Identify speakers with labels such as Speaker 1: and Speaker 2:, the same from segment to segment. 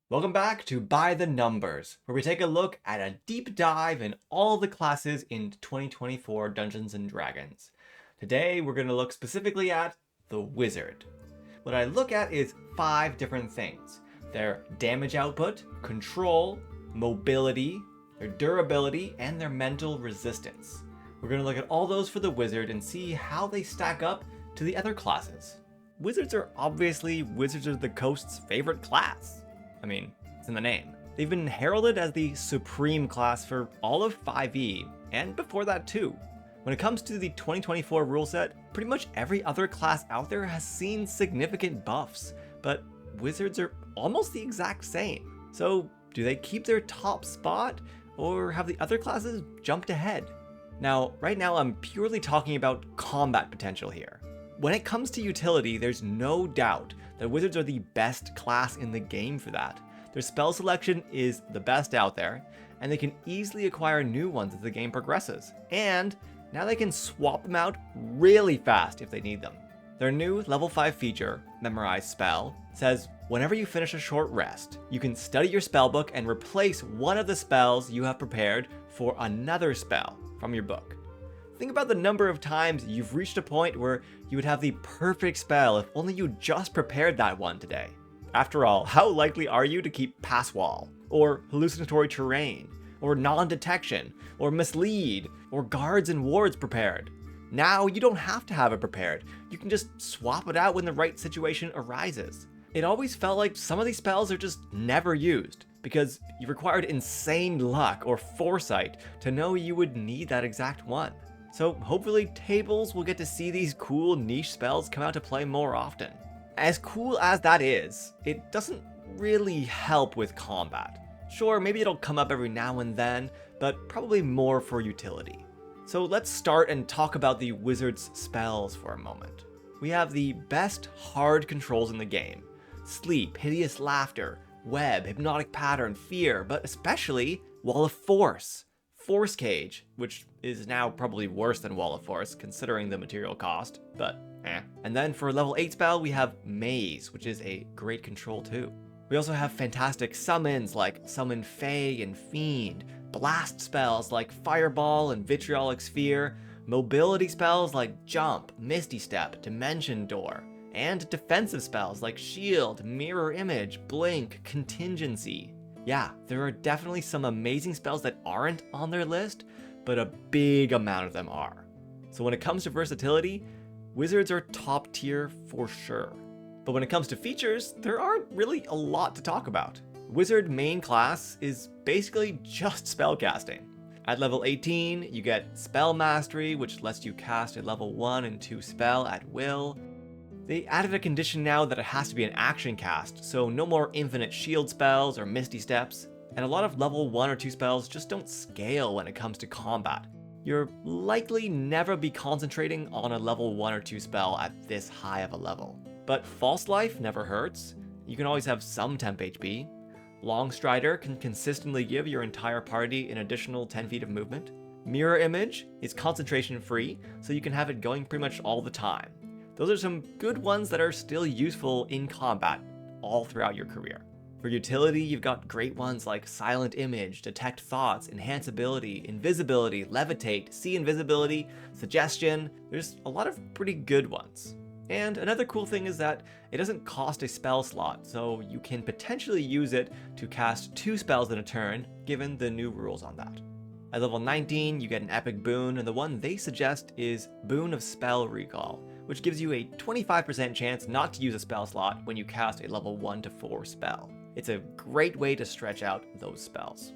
Speaker 1: Welcome back to By the Numbers, where we take a look at a deep dive in all the classes in 2024 Dungeons & Dragons. Today we're going to look specifically at the Wizard. What I look at is 5 different things: their damage output, control, mobility, their durability, and their mental resistance. We're going to look at all those for the Wizard and see how they stack up to the other classes. Wizards are obviously Wizards of the Coast's favorite class. I mean, it's in the name. They've been heralded as the supreme class for all of 5e, and before that too. When it comes to the 2024 rule set, pretty much every other class out there has seen significant buffs, but Wizards are almost the exact same. So, do they keep their top spot, or have the other classes jumped ahead? Now, right now I'm purely talking about combat potential here. When it comes to utility, there's no doubt that Wizards are the best class in the game for that. Their spell selection is the best out there, and they can easily acquire new ones as the game progresses. And now they can swap them out really fast if they need them. Their new level 5 feature, Memorize Spell, says whenever you finish a short rest, you can study your spellbook and replace one of the spells you have prepared for another spell from your book. Think about the number of times you've reached a point where you would have the perfect spell if only you just prepared that one today. After all, how likely are you to keep Pass Wall, or Hallucinatory Terrain, or Non-Detection, or Mislead, or Guards and Wards prepared? Now you don't have to have it prepared. You can just swap it out when the right situation arises. It always felt like some of these spells are just never used, because you required insane luck or foresight to know you would need that exact one. So hopefully tables will get to see these cool niche spells come out to play more often. As cool as that is, it doesn't really help with combat. Sure, maybe it'll come up every now and then, but probably more for utility. So let's start and talk about the Wizard's spells for a moment. We have the best hard controls in the game: Sleep, Hideous Laughter, Web, Hypnotic Pattern, Fear, but especially Wall of Force. Force Cage, which is now probably worse than Wall of Force considering the material cost, but eh. And then for level 8 spell, we have Maze, which is a great control too. We also have fantastic summons like Summon Fae and Fiend, blast spells like Fireball and Vitriolic Sphere, mobility spells like Jump, Misty Step, Dimension Door, and defensive spells like Shield, Mirror Image, Blink, Contingency. Yeah, there are definitely some amazing spells that aren't on their list, but a big amount of them are. So when it comes to versatility, Wizards are top tier for sure. But when it comes to features, there aren't really a lot to talk about. Wizard main class is basically just spellcasting. At level 18, you get Spell Mastery, which lets you cast a level 1 and 2 spell at will. They added a condition now that it has to be an action cast, so no more infinite shield spells or misty steps, and a lot of level 1 or 2 spells just don't scale when it comes to combat. You'll likely never be concentrating on a level 1 or 2 spell at this high of a level. But False Life never hurts. You can always have some temp HP. Long Strider can consistently give your entire party an additional 10 feet of movement. Mirror Image is concentration free, so you can have it going pretty much all the time. Those are some good ones that are still useful in combat all throughout your career. For utility, you've got great ones like Silent Image, Detect Thoughts, Enhance Ability, Invisibility, Levitate, See Invisibility, Suggestion. There's a lot of pretty good ones. And another cool thing is that it doesn't cost a spell slot, so you can potentially use it to cast 2 spells in a turn, given the new rules on that. At level 19, you get an epic boon, and the one they suggest is Boon of Spell Recall, which gives you a 25% chance not to use a spell slot when you cast a level 1 to 4 spell. It's a great way to stretch out those spells.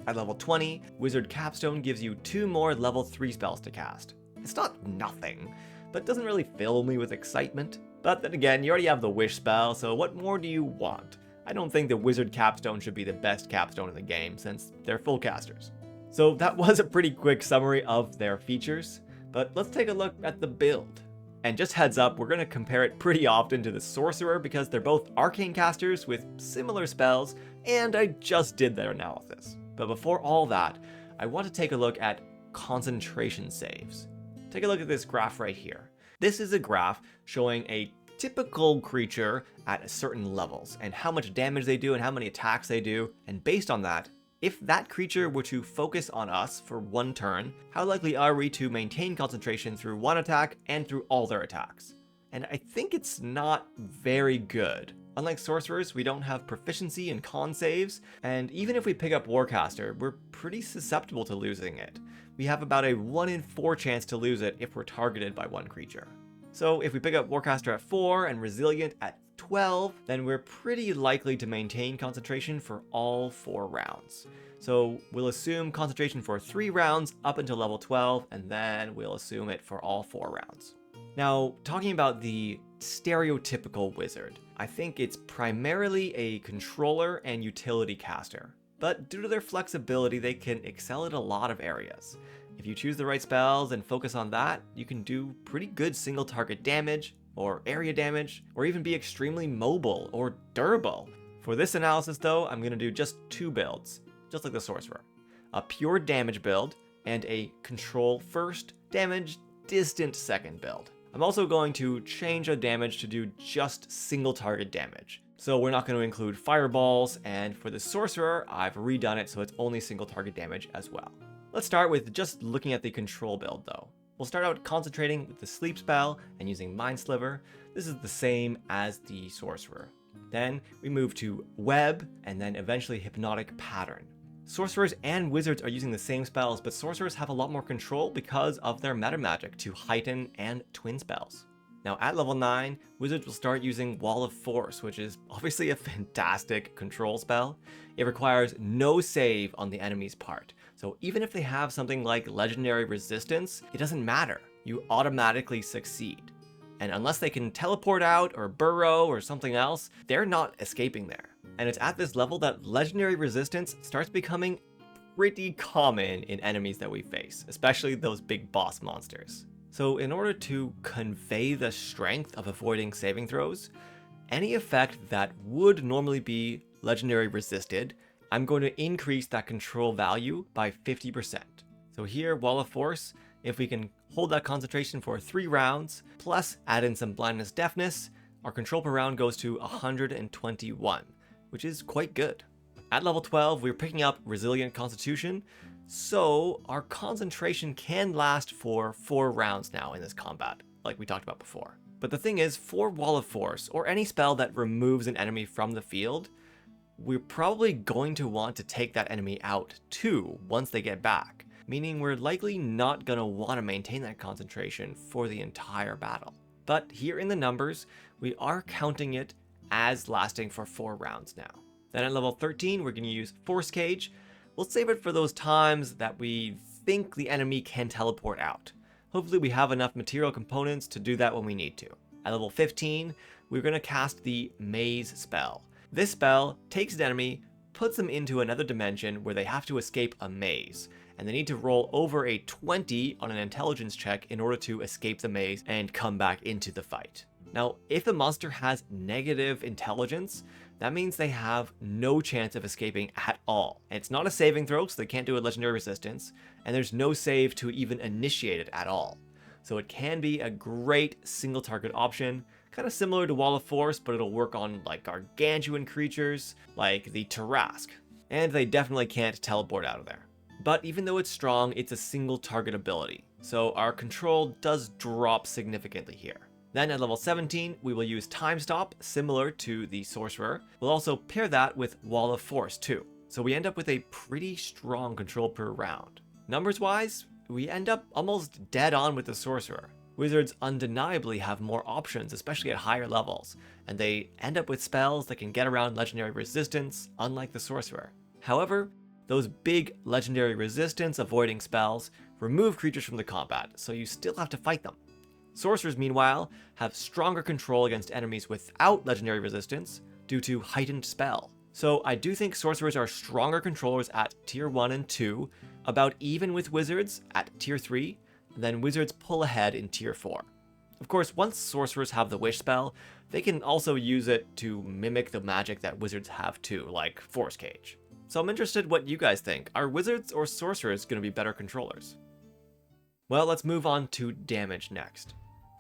Speaker 1: At level 20, Wizard Capstone gives you 2 more level 3 spells to cast. It's not nothing, but doesn't really fill me with excitement. But then again, you already have the Wish spell, so what more do you want? I don't think the Wizard Capstone should be the best capstone in the game, since they're full casters. So that was a pretty quick summary of their features, but let's take a look at the build. And just heads up, we're going to compare it pretty often to the Sorcerer because they're both arcane casters with similar spells, and I just did their analysis. But before all that, I want to take a look at concentration saves. Take a look at this graph right here. This is a graph showing a typical creature at certain levels and how much damage they do and how many attacks they do. And based on that, if that creature were to focus on us for one turn, how likely are we to maintain concentration through one attack and through all their attacks? And I think it's not very good. Unlike sorcerers, we don't have proficiency in con saves, and even if we pick up Warcaster, we're pretty susceptible to losing it. We have about a 1 in 4 chance to lose it if we're targeted by one creature. So if we pick up Warcaster at 4 and Resilient at 12, then we're pretty likely to maintain concentration for all 4 rounds. So we'll assume concentration for 3 rounds up until level 12, and then we'll assume it for all 4 rounds. Now, talking about the stereotypical wizard, I think it's primarily a controller and utility caster. But due to their flexibility, they can excel at a lot of areas. If you choose the right spells and focus on that, you can do pretty good single target damage, or area damage, or even be extremely mobile or durable. For this analysis though, I'm going to do just 2 builds, just like the Sorcerer. A pure damage build, and a control first, damage distant second build. I'm also going to change the damage to do just single target damage. So we're not going to include fireballs, and for the Sorcerer, I've redone it so it's only single target damage as well. Let's start with just looking at the control build though. We'll start out concentrating with the sleep spell and using Mind Sliver. This is the same as the Sorcerer. Then we move to Web, and then eventually Hypnotic Pattern. Sorcerers and Wizards are using the same spells, but Sorcerers have a lot more control because of their meta magic to heighten and twin spells. Now at level 9, Wizards will start using Wall of Force, which is obviously a fantastic control spell. It requires no save on the enemy's part, so even if they have something like Legendary Resistance, it doesn't matter. You automatically succeed. And unless they can teleport out or burrow or something else, they're not escaping there. And it's at this level that Legendary Resistance starts becoming pretty common in enemies that we face, especially those big boss monsters. So in order to convey the strength of avoiding saving throws, any effect that would normally be Legendary Resisted, I'm going to increase that control value by 50%. So here, Wall of Force, if we can hold that concentration for 3 rounds, plus add in some Blindness Deafness, our control per round goes to 121, which is quite good. At level 12, we're picking up Resilient Constitution, so our concentration can last for 4 rounds now in this combat, like we talked about before. But the thing is, for Wall of Force, or any spell that removes an enemy from the field, we're probably going to want to take that enemy out too once they get back, meaning we're likely not going to want to maintain that concentration for the entire battle. But here in the numbers, we are counting it as lasting for 4 rounds now. Then at level 13, we're going to use Force Cage. We'll save it for those times that we think the enemy can teleport out. Hopefully we have enough material components to do that when we need to. At level 15, we're going to cast the Maze spell. This spell takes an enemy, puts them into another dimension where they have to escape a maze, and they need to roll over a 20 on an intelligence check in order to escape the maze and come back into the fight. Now, if the monster has negative intelligence, that means they have no chance of escaping at all. And it's not a saving throw, so they can't do a Legendary Resistance, and there's no save to even initiate it at all. So it can be a great single target option, kind of similar to Wall of Force, but it'll work on like gargantuan creatures like the Tarrasque. And they definitely can't teleport out of there. But even though it's strong, it's a single target ability, so our control does drop significantly here. Then at level 17, we will use Time Stop, similar to the Sorcerer. We'll also pair that with Wall of Force too. So we end up with a pretty strong control per round. Numbers wise, we end up almost dead on with the Sorcerer. Wizards undeniably have more options, especially at higher levels, and they end up with spells that can get around Legendary Resistance, unlike the Sorcerer. However, those big Legendary Resistance avoiding spells remove creatures from the combat, so you still have to fight them. Sorcerers, meanwhile, have stronger control against enemies without Legendary Resistance due to heightened spell. So I do think Sorcerers are stronger controllers at tier 1 and 2, about even with Wizards at tier 3, then Wizards pull ahead in tier 4. Of course, once Sorcerers have the Wish spell, they can also use it to mimic the magic that Wizards have too, like Force Cage. So I'm interested what you guys think. Are Wizards or Sorcerers going to be better controllers? Well, let's move on to damage next.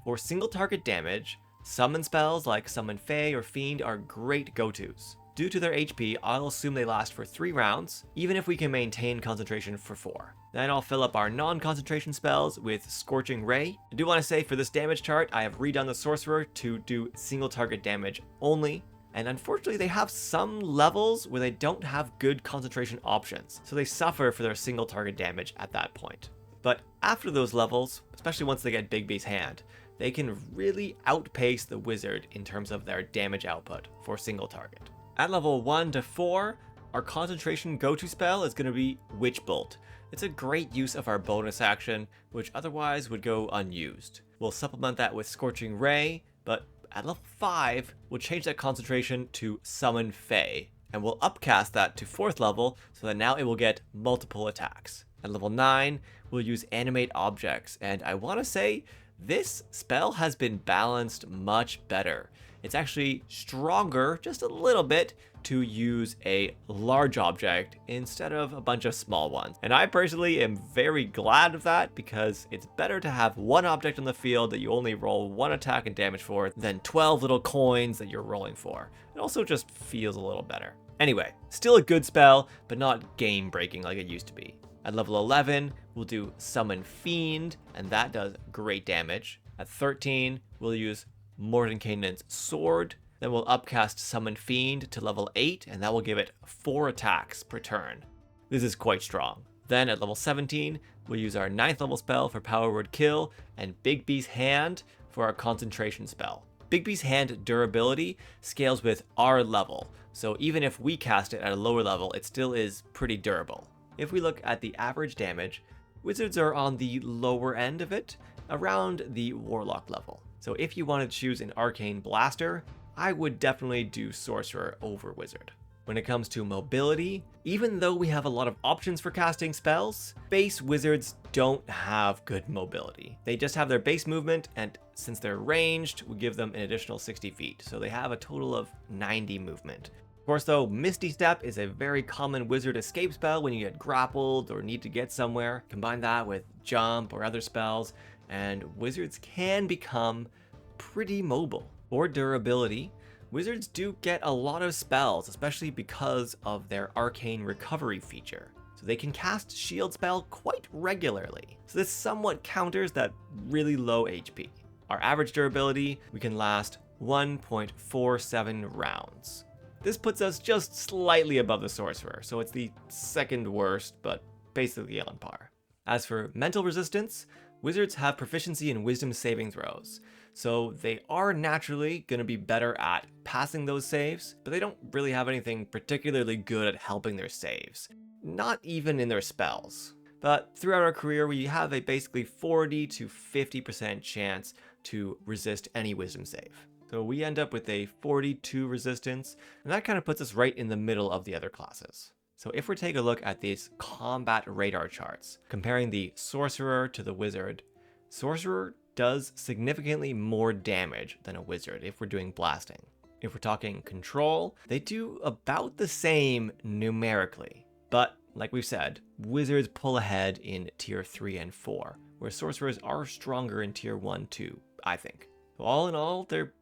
Speaker 1: For single target damage, Summon spells like Summon Fae or Fiend are great go-tos. Due to their HP, I'll assume they last for 3 rounds, even if we can maintain concentration for 4. Then I'll fill up our non-concentration spells with Scorching Ray. I do want to say for this damage chart, I have redone the Sorcerer to do single target damage only. And unfortunately, they have some levels where they don't have good concentration options, so they suffer for their single target damage at that point. But after those levels, especially once they get Big B's hand, they can really outpace the Wizard in terms of their damage output for single target. At level 1 to 4, our concentration go-to spell is going to be Witch Bolt. It's a great use of our bonus action, which otherwise would go unused. We'll supplement that with Scorching Ray, but at level 5, we'll change that concentration to Summon Fae, and we'll upcast that to 4th level so that now it will get multiple attacks. At level 9, we'll use Animate Objects, and I want to say this spell has been balanced much better. It's actually stronger just a little bit to use a large object instead of a bunch of small ones. And I personally am very glad of that because it's better to have one object on the field that you only roll 1 attack and damage for than 12 little coins that you're rolling for. It also just feels a little better. Anyway, still a good spell, but not game breaking like it used to be. At level 11, we'll do Summon Fiend, and that does great damage. At 13, we'll use Mordenkainen's Sword. Then we'll upcast Summon Fiend to level 8, and that will give it 4 attacks per turn. This is quite strong. Then at level 17, we'll use our 9th level spell for Power Word Kill, and Big B's Hand for our concentration spell. Big B's Hand durability scales with our level, so even if we cast it at a lower level, it still is pretty durable. If we look at the average damage, Wizards are on the lower end of it, around the Warlock level. So if you want to choose an Arcane Blaster, I would definitely do Sorcerer over Wizard. When it comes to mobility, even though we have a lot of options for casting spells, base Wizards don't have good mobility. They just have their base movement, and since they're ranged, we give them an additional 60 feet, so they have a total of 90 movement. Of course though, Misty Step is a very common Wizard escape spell when you get grappled or need to get somewhere. Combine that with Jump or other spells, and Wizards can become pretty mobile. For durability, Wizards do get a lot of spells, especially because of their Arcane Recovery feature. So they can cast Shield Spell quite regularly. So this somewhat counters that really low HP. Our average durability, we can last 1.47 rounds. This puts us just slightly above the Sorcerer, so it's the second worst, but basically on par. As for mental resistance, Wizards have proficiency in Wisdom saving throws, so they are naturally going to be better at passing those saves, but they don't really have anything particularly good at helping their saves, not even in their spells. But throughout our career, we have a basically 40 to 50% chance to resist any Wisdom save. So we end up with a 42 resistance, and that kind of puts us right in the middle of the other classes. So if we take a look at these combat radar charts, comparing the Sorcerer to the Wizard, Sorcerer does significantly more damage than a Wizard if we're doing blasting. If we're talking control, they do about the same numerically. But like we've said, Wizards pull ahead in tier 3 and 4, where Sorcerers are stronger in tier 1 too, I think. So all in all, they're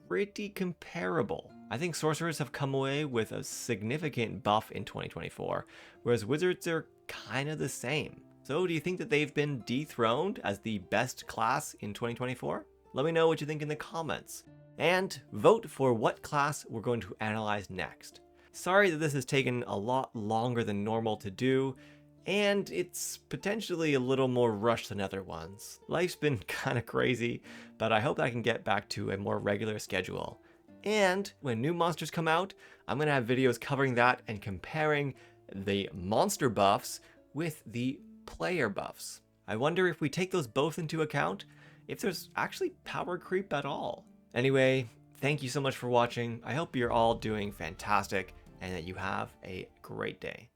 Speaker 1: pretty comparable. I think Sorcerers have come away with a significant buff in 2024, whereas Wizards are kind of the same. So do you think that they've been dethroned as the best class in 2024? Let me know what you think in the comments. And vote for what class we're going to analyze next. Sorry that this has taken a lot longer than normal to do, and it's potentially a little more rushed than other ones. Life's been kind of crazy, but I hope I can get back to a more regular schedule. And when new monsters come out, I'm going to have videos covering that and comparing the monster buffs with the player buffs. I wonder if we take those both into account, if there's actually power creep at all. Anyway, thank you so much for watching. I hope you're all doing fantastic and that you have a great day.